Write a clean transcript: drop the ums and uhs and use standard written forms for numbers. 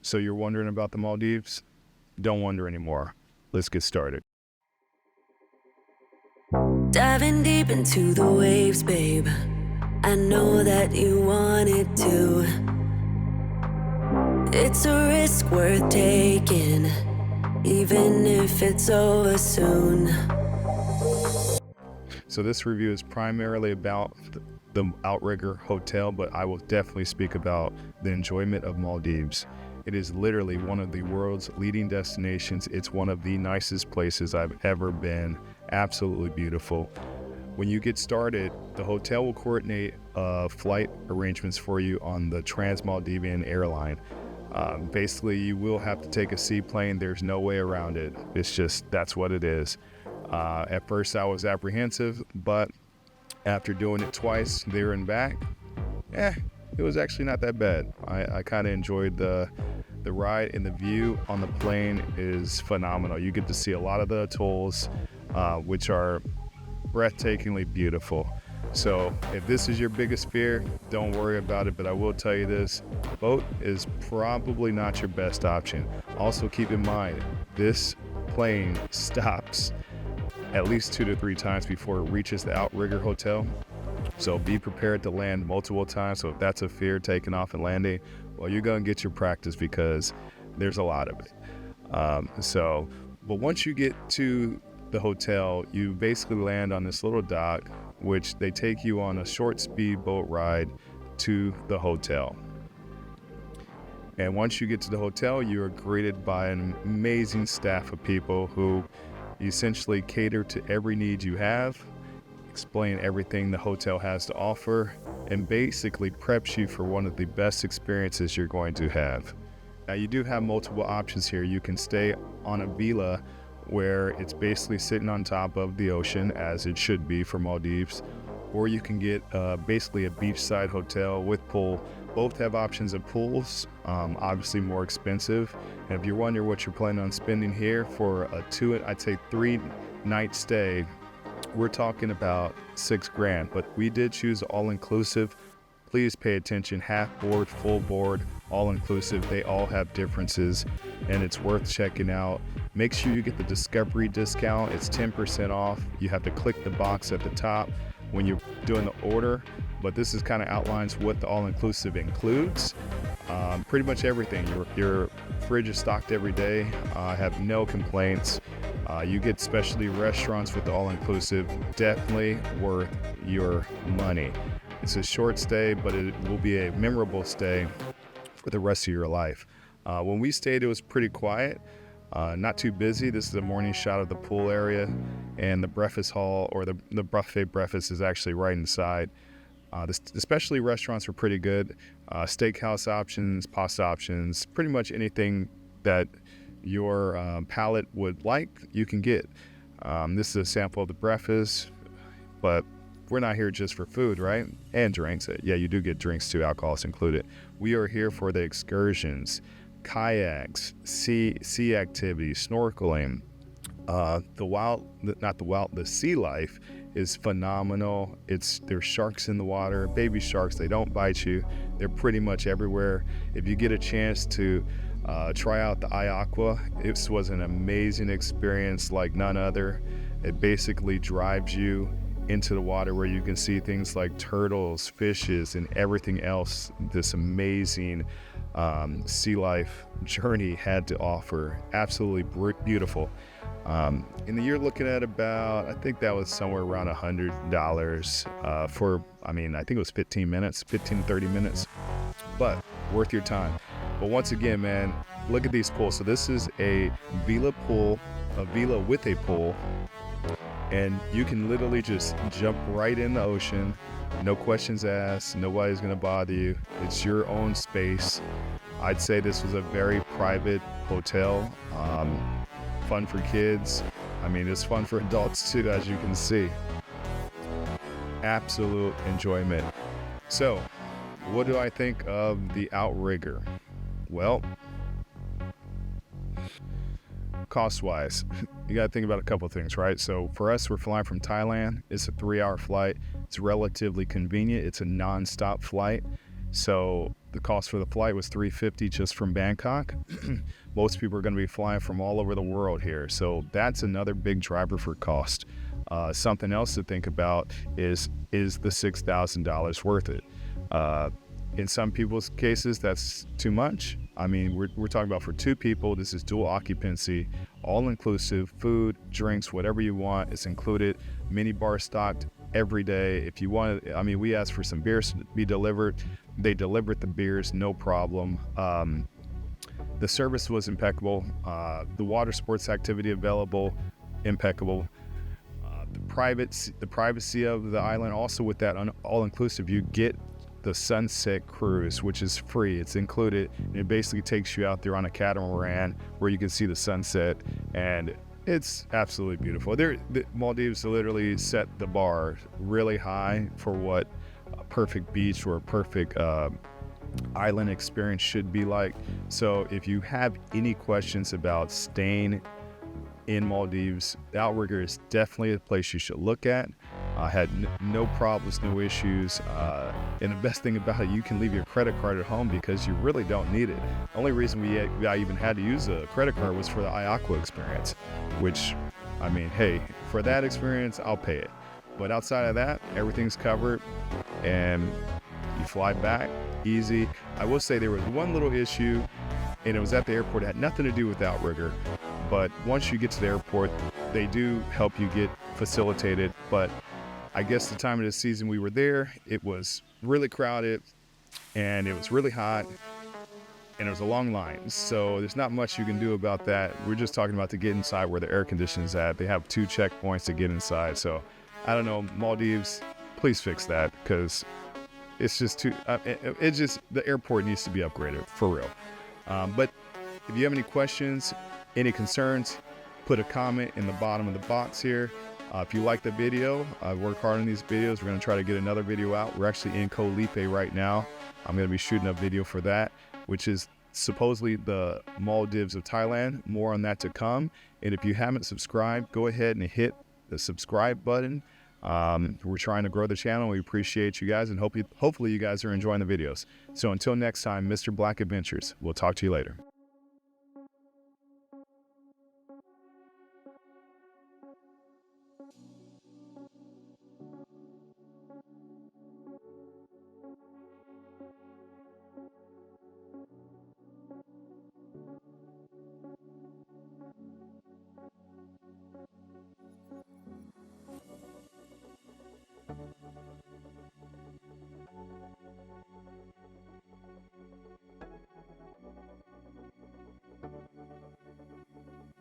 So you're wondering about the Maldives? Don't wonder anymore. Let's get started. Diving deep into the waves, babe. I know that you wanted to. It's a risk worth taking, even if it's over soon. So this review is primarily about the Outrigger Hotel, but I will definitely speak about the enjoyment of Maldives. It is literally one of the world's leading destinations. It's one of the nicest places I've ever been. Absolutely beautiful. When you get started, the hotel will coordinate flight arrangements for you on the Trans-Maldivian airline. Basically, you will have to take a seaplane. There's no way around it. It's just, that's what it is. At first, I was apprehensive, but after doing it twice, there and back, it was actually not that bad. I kind of enjoyed the ride, and the view on the plane is phenomenal. You get to see a lot of the atolls, which are breathtakingly beautiful. So if this is your biggest fear, don't worry about it, but I will tell you this, boat is probably not your best option. Also keep in mind, this plane stops at least 2 to 3 times before it reaches the Outrigger Hotel. So be prepared to land multiple times. So if that's a fear, taking off and landing, well, you're gonna get your practice because there's a lot of it. But once you get to the hotel, you basically land on this little dock, which they take you on a short speedboat ride to the hotel. And once you get to the hotel, you are greeted by an amazing staff of people who essentially cater to every need you have, explain everything the hotel has to offer, and basically preps you for one of the best experiences you're going to have. Now, you do have multiple options here. You can stay on a villa where it's basically sitting on top of the ocean, as it should be for Maldives, or you can get basically a beachside hotel with pool. Both have options of pools, obviously more expensive. And if you're wondering what you're planning on spending here for a 3-night stay, we're talking about $6,000, but we did choose all-inclusive. Please pay attention, half board, full board, all-inclusive. They all have differences, and it's worth checking out. Make sure you get the Discovery discount. It's 10% off. You have to click the box at the top when you're doing the order, but this is kind of outlines what the all-inclusive includes. Pretty much everything. Your fridge is stocked every day. I have no complaints. You get specialty restaurants with the all-inclusive. Definitely worth your money. It's a short stay, but it will be a memorable stay for the rest of your life. When we stayed, it was pretty quiet. Not too busy. This is a morning shot of the pool area, and the breakfast hall, or the buffet breakfast, is actually right inside. The specialty restaurants were pretty good. Steakhouse options, pasta options, pretty much anything that your palate would like, you can get. This is a sample of the breakfast, but we're not here just for food, right? And drinks. Yeah, you do get drinks too, alcohol's included. We are here for the excursions, kayaks, sea activities, snorkeling. The sea life is phenomenal. There's sharks in the water, baby sharks. They don't bite you. They're pretty much everywhere. If you get a chance to try out the Aqua, it was an amazing experience like none other. It basically drives you into the water where you can see things like turtles, fishes, and everything else this amazing sea life journey had to offer. Absolutely beautiful. And you're looking at about, I think that was somewhere around $100 for, I think it was 15 to 30 minutes, but worth your time. But once again, man, look at these pools. So this is a villa pool, a villa with a pool, and you can literally just jump right in the ocean. No questions asked. Nobody's gonna bother you. It's your own space. I'd say this was a very private hotel. Fun for kids. It's fun for adults too, as you can see. Absolute enjoyment. So, what do I think of the Outrigger? Well, cost-wise, you gotta think about a couple things, right? So for us, we're flying from Thailand. It's a 3-hour flight. It's relatively convenient. It's a non-stop flight. So the cost for the flight was $350 just from Bangkok. Most people are going to be flying from all over the world here. So that's another big driver for cost. Something else to think about is the $6,000 worth it? In some people's cases, that's too much. I mean, we're talking about for 2 people, this is dual occupancy, all inclusive, food, drinks, whatever you want, it's included. Mini bar stocked every day. If you want, I mean, we asked for some beers to be delivered. They delivered the beers, no problem. The service was impeccable. The water sports activity available, impeccable. The privacy of the island, also with that all-inclusive, you get the sunset cruise, which is free. It's included, and it basically takes you out there on a catamaran where you can see the sunset, and it's absolutely beautiful. The Maldives literally set the bar really high for what a perfect beach or a perfect island experience should be like. So if you have any questions about staying in Maldives, the Outrigger is definitely a place you should look at. I had no problems, no issues. And the best thing about it, you can leave your credit card at home because you really don't need it. The only reason I even had to use a credit card was for the Ayakwa experience, which, I mean, hey, for that experience, I'll pay it. But outside of that, everything's covered and you fly back easy. I will say there was one little issue, and it was at the airport. It had nothing to do with Outrigger. But once you get to the airport, they do help you get facilitated. But I guess the time of the season we were there, it was really crowded and it was really hot and it was a long line. So there's not much you can do about that. We're just talking about to get inside where the air conditioning's at. They have 2 checkpoints to get inside. So I don't know, Maldives, please fix that, because it's just too, the airport needs to be upgraded for real. But if you have any questions, any concerns, put a comment in the bottom of the box here. If you like the video, I work hard on these videos. We're going to try to get another video out. We're actually in Koh Lipe right now. I'm going to be shooting a video for that, which is supposedly the Maldives of Thailand. More on that to come. And if you haven't subscribed, go ahead and hit the subscribe button. We're trying to grow the channel. We appreciate you guys, and hopefully you guys are enjoying the videos. So until next time, Mr. Black Adventures. We'll talk to you later.